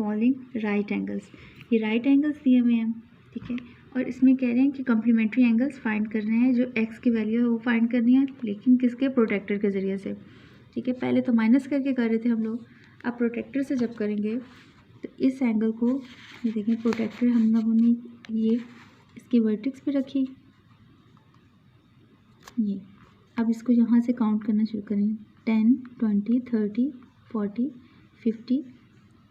Following right angles. ये right angles दिए हुए हैं, ठीक है, और इसमें कह रहे हैं कि कम्प्लीमेंट्री एंगल्स फाइंड करने हैं, जो एक्स की वैल्यू है वो फाइंड करनी है, लेकिन किसके, प्रोटेक्टर के ज़रिए से, ठीक है। पहले तो माइनस करके कर रहे थे हम लोग, अब प्रोटेक्टर से जब करेंगे तो इस एंगल को, ये देखें प्रोटेक्टर हम लोगों ने ये इसकी वर्टेक्स पे रखी, ये अब इसको यहाँ से काउंट करना शुरू करें, 10, 20, 30, 40, 50,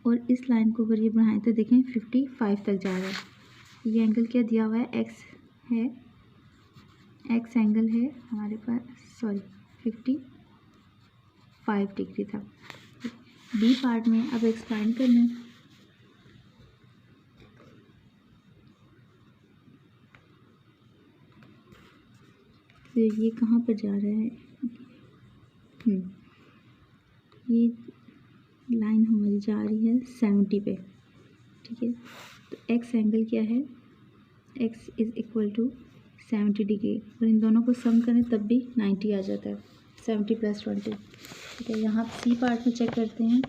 और इस लाइन को अगर ये बढ़ाएं तो देखें 55 तक जा रहा है। ये एंगल क्या दिया हुआ है, एक्स है, एक्स एंगल है हमारे पास, सॉरी 55 डिग्री था। बी पार्ट में अब एक्सप्लेन करना है। तो ये कहाँ पर जा रहा है, ये लाइन हमारी जा रही है 70 पे, ठीक है। तो एक्स एंगल क्या है, X is equal to 70 degree, और इन दोनों को सम करें तब भी 90 आ जाता है, 70 + 20, ठीक है। यहाँ सी पार्ट में चेक करते हैं,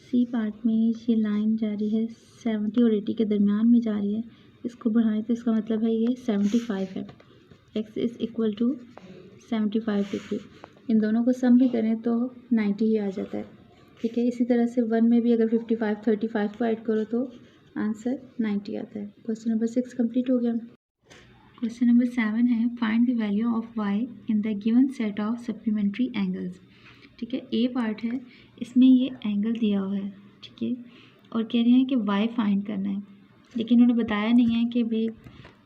सी पार्ट में ये लाइन जा रही है 70 और 80 के दरमियान में जा रही है, इसको बढ़ाएं तो इसका मतलब है ये 75 है, X is equal to 75 degree. इन दोनों को सम भी करें तो 90 ही आ जाता है, ठीक है। इसी तरह से 1 में भी अगर 55, 35 को ऐड करो तो आंसर 90 आता है। क्वेश्चन नंबर 6 कंप्लीट हो गया। क्वेश्चन नंबर 7 है, find the value of Y in the given set of supplementary angles, ठीक है। ए पार्ट है, इसमें ये एंगल दिया हुआ है, ठीक है, और कह रहे हैं कि वाई फाइंड करना है, लेकिन उन्होंने बताया नहीं है कि भाई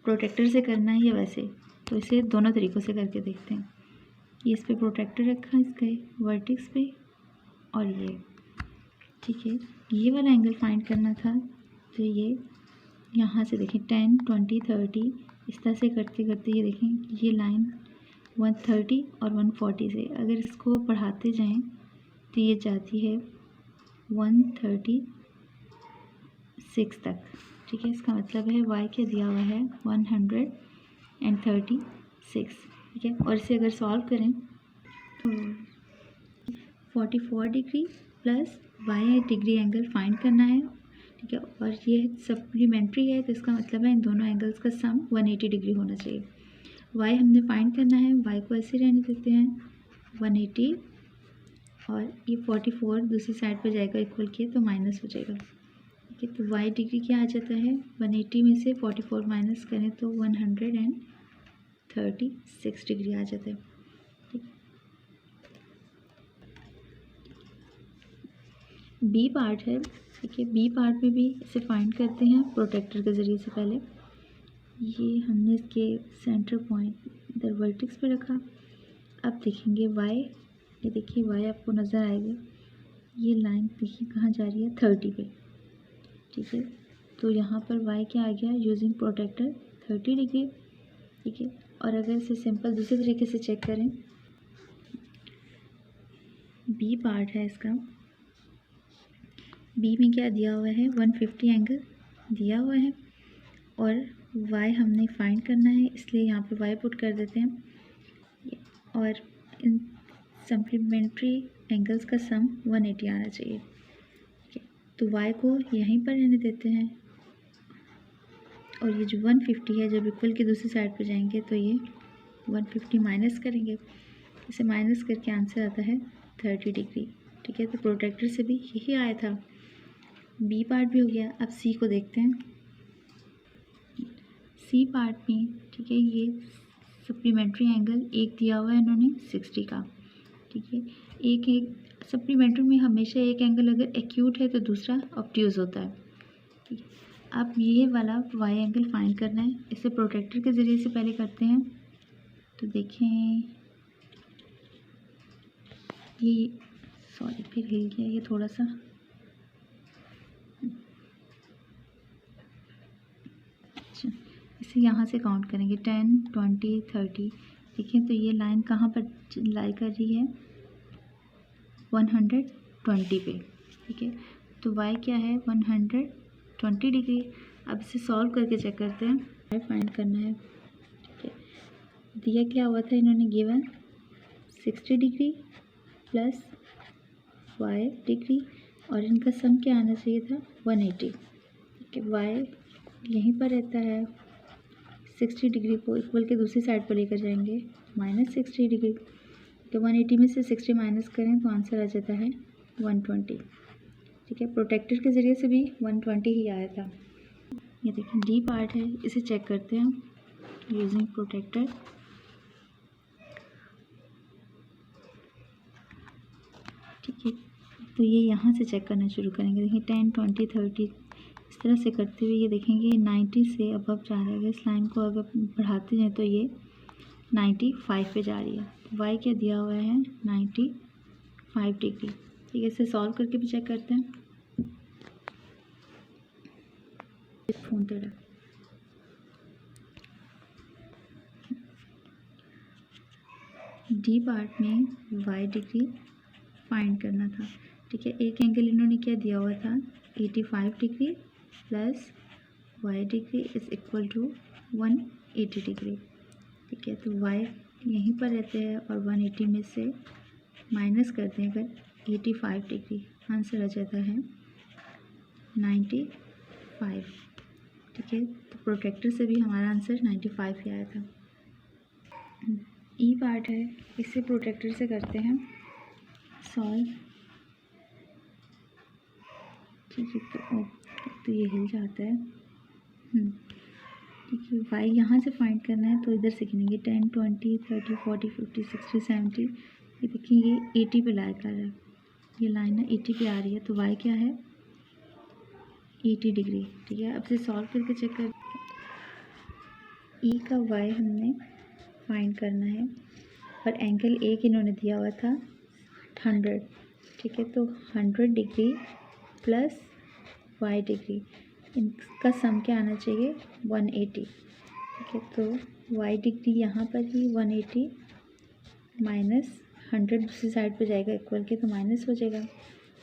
प्रोटेक्टर से करना है या वैसे, तो इसे दोनों तरीक़ों से करके देखते हैं। ये इस पे प्रोटेक्टर रखा इसके वर्टेक्स पे, और ये, ठीक है, ये वाला एंगल फाइंड करना था, तो ये यहाँ से देखें 10, 20, 30 इस तरह से करते करते ये देखें ये लाइन 130 और 140 से अगर इसको बढ़ाते जाएं तो ये जाती है 136 तक, ठीक है। इसका मतलब है y क्या दिया हुआ है 136, ठीक है। और इसे अगर सॉल्व करें तो 44 degree plus y degree angle find करना है, ठीक है। और ये सप्लीमेंट्री है तो इसका मतलब है इन दोनों एंगल्स का सम 180 डिग्री होना चाहिए। y हमने फाइंड करना है, y को ऐसे रहने देते हैं 180, और ये 44 दूसरी साइड पर जाएगा इक्वल किया तो माइनस हो जाएगा, ठीक है। तो y डिग्री क्या आ जाता है 180 में से 44 माइनस करें तो 136 डिग्री आ जाता है, ठीक। बी पार्ट है, ठीक है। बी पार्ट में भी इसे फाइंड करते हैं प्रोटेक्टर के ज़रिए से। पहले ये हमने इसके सेंटर पॉइंट इधर वर्टेक्स पे रखा, अब देखेंगे y, ये देखिए y आपको नज़र आएगा, ये लाइन देखिए कहाँ जा रही है 30 पे, ठीक है। तो यहाँ पर y क्या आ गया यूजिंग प्रोटेक्टर 30 डिग्री, ठीक है। और अगर इसे सिंपल दूसरे तरीके से चेक करें, बी पार्ट है इसका, बी में क्या दिया हुआ है 150 एंगल दिया हुआ है, और y हमने फाइंड करना है इसलिए यहाँ पे y पुट कर देते हैं, और इन सप्लीमेंट्री एंगल्स का सम 180 आना चाहिए, ठीक है। तो y को यहीं पर रहने देते हैं, और ये जो 150 है जब इक्वल की दूसरी साइड पर जाएंगे तो ये 150 माइनस करेंगे, इसे माइनस करके आंसर आता है 30 डिग्री, ठीक है। तो प्रोटेक्टर से भी यही आया था। बी पार्ट भी हो गया। अब सी को देखते हैं। सी पार्ट में, ठीक है, ये सप्लीमेंट्री एंगल एक दिया हुआ है इन्होंने 60 का, ठीक है। एक सप्लीमेंट्री में हमेशा एक एंगल अगर एक्यूट है तो दूसरा ऑब्ट्यूज होता है, ठीक है। अब ये वाला वाई एंगल फाइंड करना है, इसे प्रोटेक्टर के ज़रिए से पहले करते हैं। तो देखें ये, सॉरी फिर हिल गया ये थोड़ा सा, अच्छा इसे यहाँ से काउंट करेंगे 10, 20, 30, देखें तो ये लाइन कहाँ पर लाई कर रही है 120 पे, ठीक है। तो y क्या है 120 डिग्री। अब इसे सॉल्व करके चेक करते हैं, y फाइंड करना है, ठीक है। दिया क्या हुआ था इन्होंने given 60 degree plus y degree, और इनका सम क्या आना चाहिए था 180। ठीक है, y यहीं पर रहता है, 60 डिग्री को इक्वल के दूसरी साइड पर लेकर जाएंगे -60 डिग्री। तो 180 में से 60 माइनस करें तो आंसर आ जाता है 120। ठीक है, प्रोटेक्टर के ज़रिए से भी 120 ही आया था। ये देखिए डी पार्ट है, इसे चेक करते हैं यूजिंग प्रोटेक्टर। ठीक है, तो ये यहाँ से चेक करना शुरू करेंगे। देखिए 10, 20, 30 इस तरह से करते हुए ये देखेंगे 90 से अबव जा रहा है। इस लाइन को अगर बढ़ाते हैं तो ये 95 पे जा रही है। y क्या दिया हुआ है 95 डिग्री। ठीक है, इसे सॉल्व करके भी चेक करते हैं। फ़ोन तेरा डी पार्ट में y डिग्री फाइंड करना था। ठीक है, एक एंगल इन्होंने क्या दिया हुआ था 85 degree plus y degree is equal to 180 degree. ठीक है, तो y यहीं पर रहते हैं और 180 में से माइनस करते हैं अगर 85 डिग्री, आंसर आ जाता है 95। ठीक है, तो प्रोटेक्टर से भी हमारा आंसर 95 ही आया था। ई पार्ट है, इसे प्रोटेक्टर से करते हैं सॉल्व। ठीक है, तो ये हिल जाता है। ठीक है, y यहाँ से फाइंड करना है तो इधर से गिनेंगे 10, 20, 30, 40, 50, 60, 70। ये देखिए ये 80 पे ला कर रहा है, ये लाइन ना 80 पे आ रही है, तो y क्या है 80 डिग्री। ठीक है, अब से सॉल्व करके चेक कर ई का y हमने फाइंड करना है और एंगल एक इन्होंने दिया हुआ था 100। ठीक है, तो 100 डिग्री प्लस y डिग्री, इनका सम क्या आना चाहिए 180। ठीक है, तो y डिग्री यहाँ पर ही 180 माइनस 100 दूसरी साइड पे जाएगा इक्वल के, तो माइनस हो जाएगा।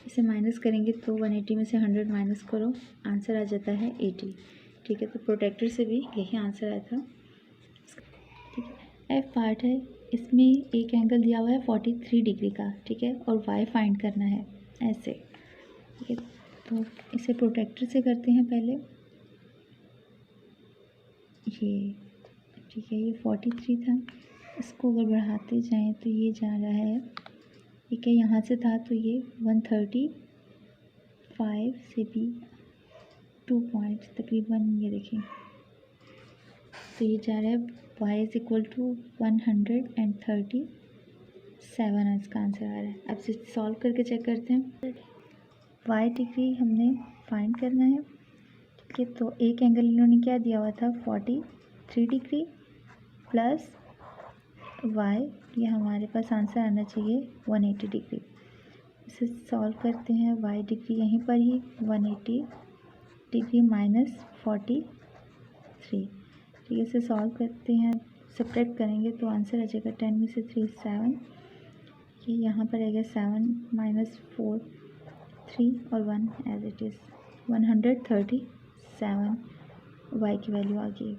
इसे माइनस करेंगे तो 180 में से 100 माइनस करो, आंसर आ जाता है 80। ठीक है, तो प्रोटेक्टर से भी यही आंसर आया था। ठीक है, एफ पार्ट है, इसमें एक एंगल दिया हुआ है 43 डिग्री का। ठीक है, और y फाइंड करना है ऐसे। ठीक है, तो इसे प्रोटेक्टर से करते हैं पहले। ये ठीक है, ये 43 था, इसको अगर बढ़ाते जाएं तो ये जा रहा है। ठीक है, यहाँ से था तो ये 135 से भी 2 पॉइंट्स तकरीबन, ये देखें तो ये जा रहा है y इज़ इक्वल टू 137 इसका आंसर आ रहा है। अब इसे सॉल्व करके चेक करते हैं। y डिग्री हमने फाइंड करना है। ठीक है, तो एक एंगल इन्होंने क्या दिया हुआ था 43 डिग्री प्लस y, ये हमारे पास आंसर आना चाहिए 180 डिग्री। इसे सॉल्व करते हैं। y डिग्री यहीं पर ही 180 डिग्री माइनस 43। ठीक है, इसे सॉल्व करते हैं, सब्ट्रैक्ट करेंगे तो आंसर आ जाएगा 10 में से 3 7। ये यहाँ पर आएगा 7 माइनस 4 3 और 1 एज इट इज़ 137 y की वैल्यू आ गई।